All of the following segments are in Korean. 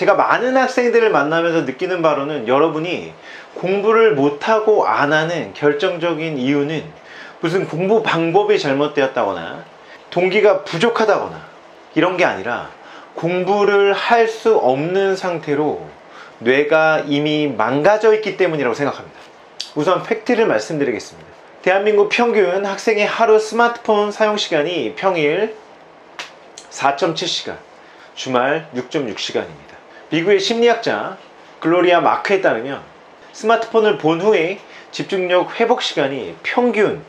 제가 많은 학생들을 만나면서 느끼는 바로는 여러분이 공부를 못하고 안 하는 결정적인 이유는 무슨 공부 방법이 잘못되었다거나 동기가 부족하다거나 이런 게 아니라 공부를 할 수 없는 상태로 뇌가 이미 망가져 있기 때문이라고 생각합니다. 우선 팩트를 말씀드리겠습니다. 대한민국 평균 학생의 하루 스마트폰 사용 시간이 평일 4.7시간, 주말 6.6시간입니다. 미국의 심리학자 글로리아 마크에 따르면 스마트폰을 본 후에 집중력 회복 시간이 평균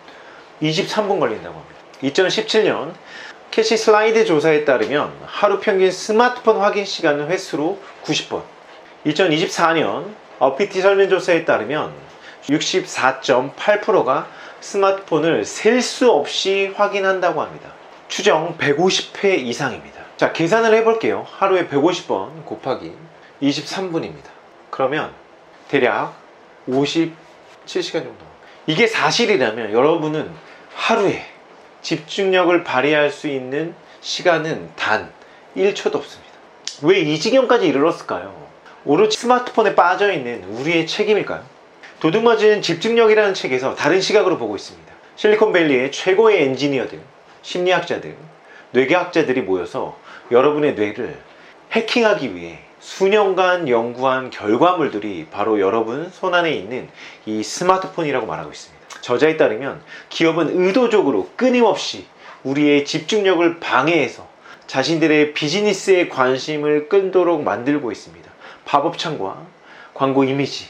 23분 걸린다고 합니다. 2017년 캐시 슬라이드 조사에 따르면 하루 평균 스마트폰 확인 시간은 횟수로 90번. 2024년 어피티 설문조사에 따르면 64.8%가 스마트폰을 셀 수 없이 확인한다고 합니다. 추정 150회 이상입니다. 자, 계산을 해볼게요. 하루에 150번 곱하기 23분입니다. 그러면 대략 57시간 정도. 이게 사실이라면 여러분은 하루에 집중력을 발휘할 수 있는 시간은 단 1초도 없습니다. 왜 이 지경까지 이르렀을까요? 오로지 스마트폰에 빠져있는 우리의 책임일까요? 도둑맞은 집중력이라는 책에서 다른 시각으로 보고 있습니다. 실리콘밸리의 최고의 엔지니어들, 심리학자들, 뇌과학자들이 모여서 여러분의 뇌를 해킹하기 위해 수년간 연구한 결과물들이 바로 여러분 손안에 있는 이 스마트폰이라고 말하고 있습니다. 저자에 따르면 기업은 의도적으로 끊임없이 우리의 집중력을 방해해서 자신들의 비즈니스에 관심을 끈도록 만들고 있습니다. 팝업 창과 광고 이미지,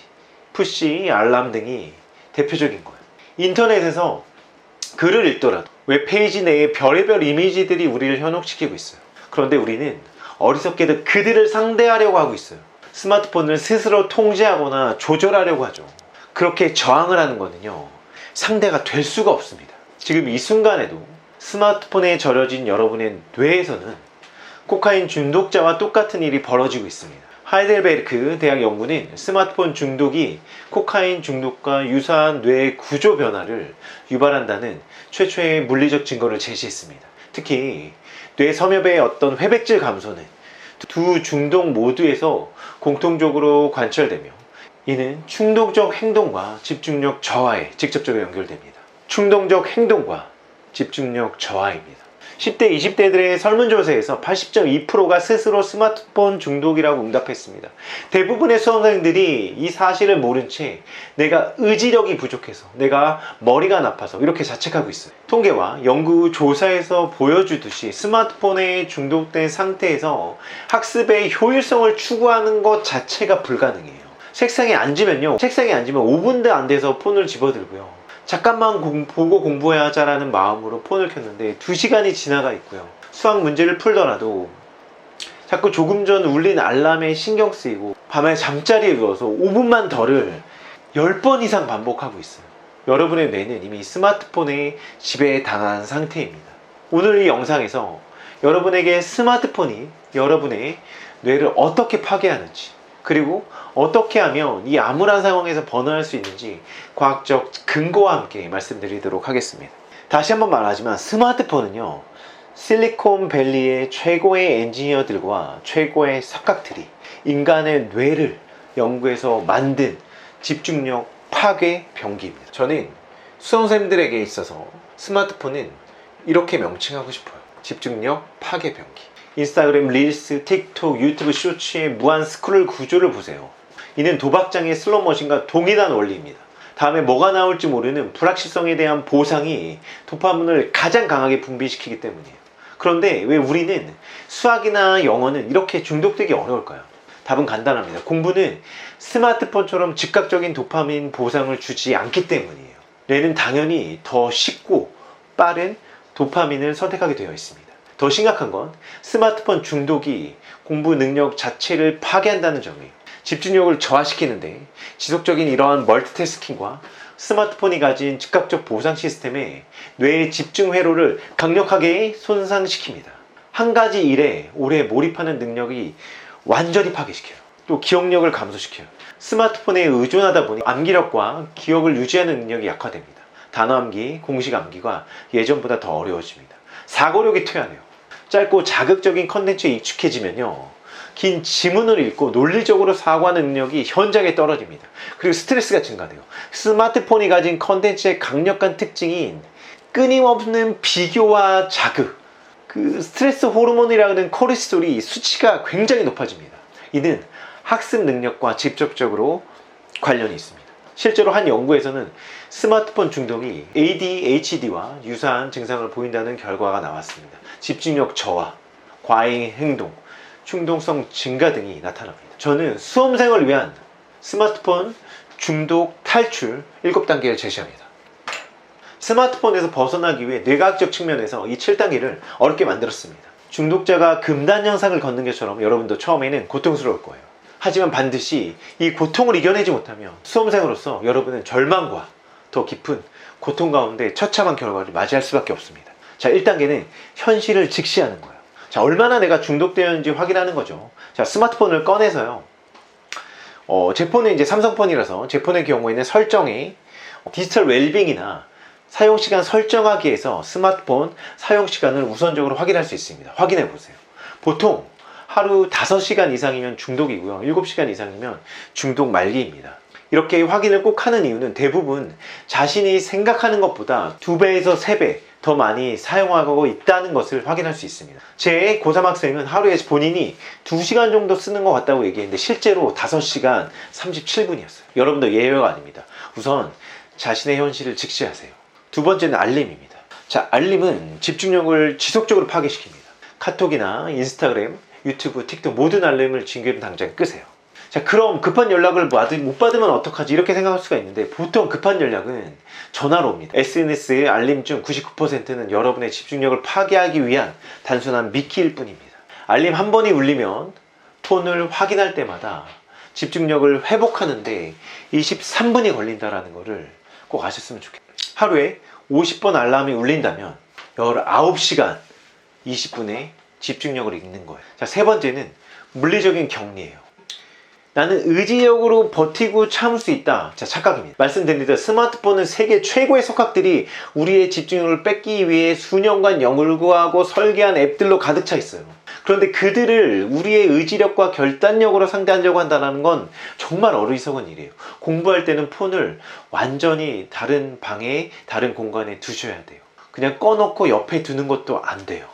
푸시, 알람 등이 대표적인 거예요. 인터넷에서 글을 읽더라도 웹페이지 내에 별의별 이미지들이 우리를 현혹시키고 있어요. 그런데 우리는 어리석게도 그들을 상대하려고 하고 있어요. 스마트폰을 스스로 통제하거나 조절하려고 하죠. 그렇게 저항을 하는 거는요, 상대가 될 수가 없습니다. 지금 이 순간에도 스마트폰에 절여진 여러분의 뇌에서는 코카인 중독자와 똑같은 일이 벌어지고 있습니다. 하이델베르크 대학 연구는 스마트폰 중독이 코카인 중독과 유사한 뇌 구조 변화를 유발한다는 최초의 물리적 증거를 제시했습니다. 특히 뇌 섬엽의 어떤 회백질 감소는 두 중독 모두에서 공통적으로 관찰되며 이는 충동적 행동과 집중력 저하에 직접적으로 연결됩니다. 충동적 행동과 집중력 저하입니다. 10대, 20대들의 설문조사에서 80.2%가 스스로 스마트폰 중독이라고 응답했습니다. 대부분의 수험생들이 이 사실을 모른 채 내가 의지력이 부족해서, 내가 머리가 나빠서 이렇게 자책하고 있어요. 통계와 연구 조사에서 보여주듯이 스마트폰에 중독된 상태에서 학습의 효율성을 추구하는 것 자체가 불가능해요. 책상에 앉으면 5분도 안 돼서 폰을 집어들고요. 잠깐만 보고 공부해야 하자라는 마음으로 폰을 켰는데 2시간이 지나가 있고요. 수학 문제를 풀더라도 자꾸 조금 전 울린 알람에 신경 쓰이고 밤에 잠자리에 누워서 5분만 더를 10번 이상 반복하고 있어요. 여러분의 뇌는 이미 스마트폰에 지배당한 상태입니다. 오늘 이 영상에서 여러분에게 스마트폰이 여러분의 뇌를 어떻게 파괴하는지, 그리고 어떻게 하면 이 암울한 상황에서 벗어날 수 있는지 과학적 근거와 함께 말씀드리도록 하겠습니다. 다시 한번 말하지만 스마트폰은요, 실리콘밸리의 최고의 엔지니어들과 최고의 석학들이 인간의 뇌를 연구해서 만든 집중력 파괴 병기입니다. 저는 수험생들에게 있어서 스마트폰은 이렇게 명칭하고 싶어요. 집중력 파괴 병기. 인스타그램 릴스, 틱톡, 유튜브 쇼츠의 무한 스크롤 구조를 보세요. 이는 도박장의 슬롯머신과 동일한 원리입니다. 다음에 뭐가 나올지 모르는 불확실성에 대한 보상이 도파민을 가장 강하게 분비시키기 때문이에요. 그런데 왜 우리는 수학이나 영어는 이렇게 중독되기 어려울까요? 답은 간단합니다. 공부는 스마트폰처럼 즉각적인 도파민 보상을 주지 않기 때문이에요. 뇌는 당연히 더 쉽고 빠른 도파민을 선택하게 되어 있습니다. 더 심각한 건 스마트폰 중독이 공부 능력 자체를 파괴한다는 점이에요. 집중력을 저하시키는데 지속적인 이러한 멀티태스킹과 스마트폰이 가진 즉각적 보상 시스템에 뇌의 집중 회로를 강력하게 손상시킵니다. 한 가지 일에 오래 몰입하는 능력이 완전히 파괴시켜요. 또 기억력을 감소시켜요. 스마트폰에 의존하다 보니 암기력과 기억을 유지하는 능력이 약화됩니다. 단어 암기, 공식 암기가 예전보다 더 어려워집니다. 사고력이 퇴화돼요. 짧고 자극적인 컨텐츠에 익숙해지면요, 긴 지문을 읽고 논리적으로 사고하는 능력이 현저하게 떨어집니다. 그리고 스트레스가 증가돼요. 스마트폰이 가진 컨텐츠의 강력한 특징인 끊임없는 비교와 자극, 그 스트레스 호르몬이라는 고하 코르티솔이 수치가 굉장히 높아집니다. 이는 학습 능력과 직접적으로 관련이 있습니다. 실제로 한 연구에서는 스마트폰 중독이 ADHD와 유사한 증상을 보인다는 결과가 나왔습니다. 집중력 저하, 과잉 행동, 충동성 증가 등이 나타납니다. 저는 수험생을 위한 스마트폰 중독 탈출 7단계를 제시합니다. 스마트폰에서 벗어나기 위해 뇌과학적 측면에서 이 7단계를 어렵게 만들었습니다. 중독자가 금단 현상을 걷는 것처럼 여러분도 처음에는 고통스러울 거예요. 하지만 반드시 이 고통을 이겨내지 못하면 수험생으로서 여러분은 절망과 더 깊은 고통 가운데 처참한 결과를 맞이할 수밖에 없습니다. 자, 1단계는 현실을 직시하는 거예요. 자, 얼마나 내가 중독되었는지 확인하는 거죠. 자, 스마트폰을 꺼내서요. 제 폰은 이제 삼성폰이라서 제 폰의 경우에는 설정에 디지털 웰빙이나 사용시간 설정하기에서 스마트폰 사용시간을 우선적으로 확인할 수 있습니다. 확인해 보세요. 보통 하루 5시간 이상이면 중독이고요. 7시간 이상이면 중독 말기입니다. 이렇게 확인을 꼭 하는 이유는 대부분 자신이 생각하는 것보다 2배에서 3배 더 많이 사용하고 있다는 것을 확인할 수 있습니다. 제 고3 학생은 하루에 본인이 2시간 정도 쓰는 것 같다고 얘기했는데 실제로 5시간 37분이었어요. 여러분도 예외가 아닙니다. 우선 자신의 현실을 직시하세요. 두 번째는 알림입니다. 자, 알림은 집중력을 지속적으로 파괴시킵니다. 카톡이나 인스타그램, 유튜브, 틱톡 모든 알림을 지금 당장 끄세요. 자, 그럼 급한 연락을 못 받으면 어떡하지? 이렇게 생각할 수가 있는데 보통 급한 연락은 전화로 옵니다. SNS의 알림 중 99%는 여러분의 집중력을 파괴하기 위한 단순한 미끼일 뿐입니다. 알림 한 번이 울리면 폰을 확인할 때마다 집중력을 회복하는데 23분이 걸린다는 것을 꼭 아셨으면 좋겠어요. 하루에 50번 알람이 울린다면 19시간 20분의 집중력을 잃는 거예요. 자, 세 번째는 물리적인 격리예요. 나는 의지력으로 버티고 참을 수 있다. 자, 착각입니다. 말씀드린 스마트폰은 세계 최고의 속학들이 우리의 집중력을 뺏기 위해 수년간 연구하고 설계한 앱들로 가득 차 있어요. 그런데 그들을 우리의 의지력과 결단력으로 상대하려고 한다는 건 정말 어리석은 일이에요. 공부할 때는 폰을 완전히 다른 방에, 다른 공간에 두셔야 돼요. 그냥 꺼놓고 옆에 두는 것도 안 돼요.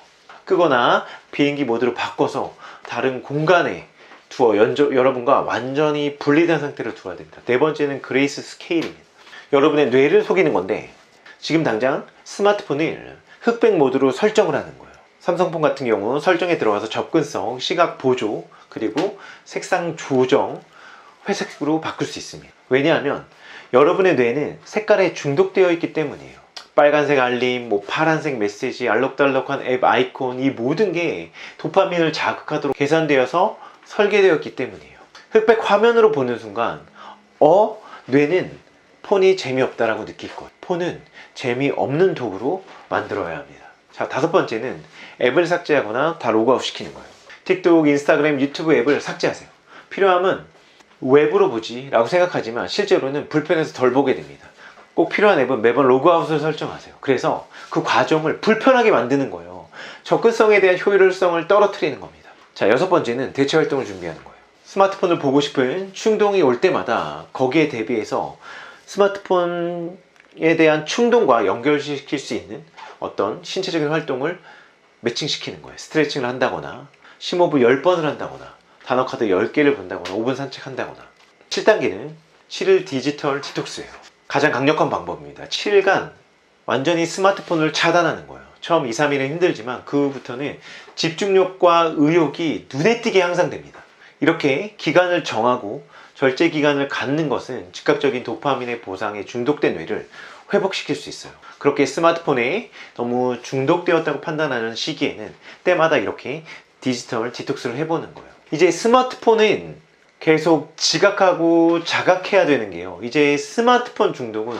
끄거나 비행기 모드로 바꿔서 다른 공간에 두어 여러분과 완전히 분리된 상태로 두어야 됩니다. 네 번째는 그레이스 스케일입니다. 여러분의 뇌를 속이는 건데 지금 당장 스마트폰을 흑백 모드로 설정을 하는 거예요. 삼성폰 같은 경우 설정에 들어가서 접근성, 시각 보조, 그리고 색상 조정, 회색으로 바꿀 수 있습니다. 왜냐하면 여러분의 뇌는 색깔에 중독되어 있기 때문이에요. 빨간색 알림, 파란색 메시지, 알록달록한 앱 아이콘, 이 모든 게 도파민을 자극하도록 계산되어서 설계되었기 때문이에요. 흑백 화면으로 보는 순간 뇌는 폰이 재미없다라고 느낄 거예요. 폰은 재미없는 도구로 만들어야 합니다. 자, 다섯 번째는 앱을 삭제하거나 다 로그아웃 시키는 거예요. 틱톡, 인스타그램, 유튜브 앱을 삭제하세요. 필요하면 웹으로 보지 라고 생각하지만 실제로는 불편해서 덜 보게 됩니다. 꼭 필요한 앱은 매번 로그아웃을 설정하세요. 그래서 그 과정을 불편하게 만드는 거예요. 접근성에 대한 효율성을 떨어뜨리는 겁니다. 자, 여섯 번째는 대체 활동을 준비하는 거예요. 스마트폰을 보고 싶은 충동이 올 때마다 거기에 대비해서 스마트폰에 대한 충동과 연결시킬 수 있는 어떤 신체적인 활동을 매칭시키는 거예요. 스트레칭을 한다거나 심호흡을 10번을 한다거나 단어 카드 10개를 본다거나 5분 산책한다거나. 7단계는 7일 디지털 디톡스예요. 가장 강력한 방법입니다. 7일간 완전히 스마트폰을 차단하는 거예요. 처음 2, 3일은 힘들지만 그 후부터는 집중력과 의욕이 눈에 띄게 향상됩니다. 이렇게 기간을 정하고 절제 기간을 갖는 것은 즉각적인 도파민의 보상에 중독된 뇌를 회복시킬 수 있어요. 그렇게 스마트폰에 너무 중독되었다고 판단하는 시기에는 때마다 이렇게 디지털 디톡스를 해보는 거예요. 이제 스마트폰은 계속 지각하고 자각해야 되는 게요. 이제 스마트폰 중독은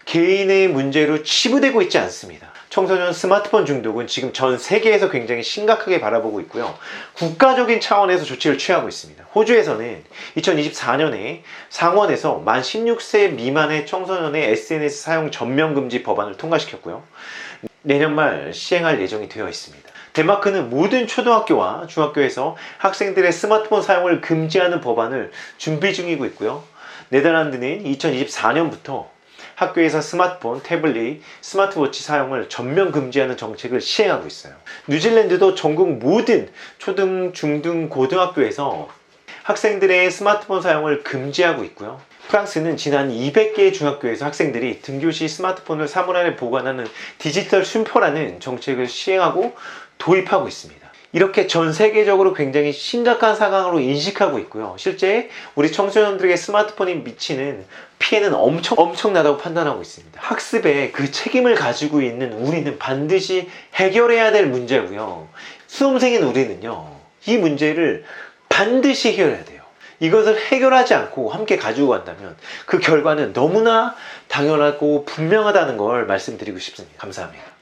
개인의 문제로 치부되고 있지 않습니다. 청소년 스마트폰 중독은 지금 전 세계에서 굉장히 심각하게 바라보고 있고요. 국가적인 차원에서 조치를 취하고 있습니다. 호주에서는 2024년에 상원에서 만 16세 미만의 청소년의 SNS 사용 전면 금지 법안을 통과시켰고요. 내년 말 시행할 예정이 되어 있습니다. 덴마크는 모든 초등학교와 중학교에서 학생들의 스마트폰 사용을 금지하는 법안을 준비 중이고 있고요. 네덜란드는 2024년부터 학교에서 스마트폰, 태블릿, 스마트워치 사용을 전면 금지하는 정책을 시행하고 있어요. 뉴질랜드도 전국 모든 초등, 중등, 고등학교에서 학생들의 스마트폰 사용을 금지하고 있고요. 프랑스는 지난 200개의 중학교에서 학생들이 등교시 스마트폰을 사물 안에 보관하는 디지털 쉼표라는 정책을 시행하고 도입하고 있습니다. 이렇게 전 세계적으로 굉장히 심각한 상황으로 인식하고 있고요. 실제 우리 청소년들에게 스마트폰이 미치는 피해는 엄청나다고 판단하고 있습니다. 학습에 그 책임을 가지고 있는 우리는 반드시 해결해야 될 문제고요. 수험생인 우리는요, 이 문제를 반드시 해결해야 돼요. 이것을 해결하지 않고 함께 가지고 간다면 그 결과는 너무나 당연하고 분명하다는 걸 말씀드리고 싶습니다. 감사합니다.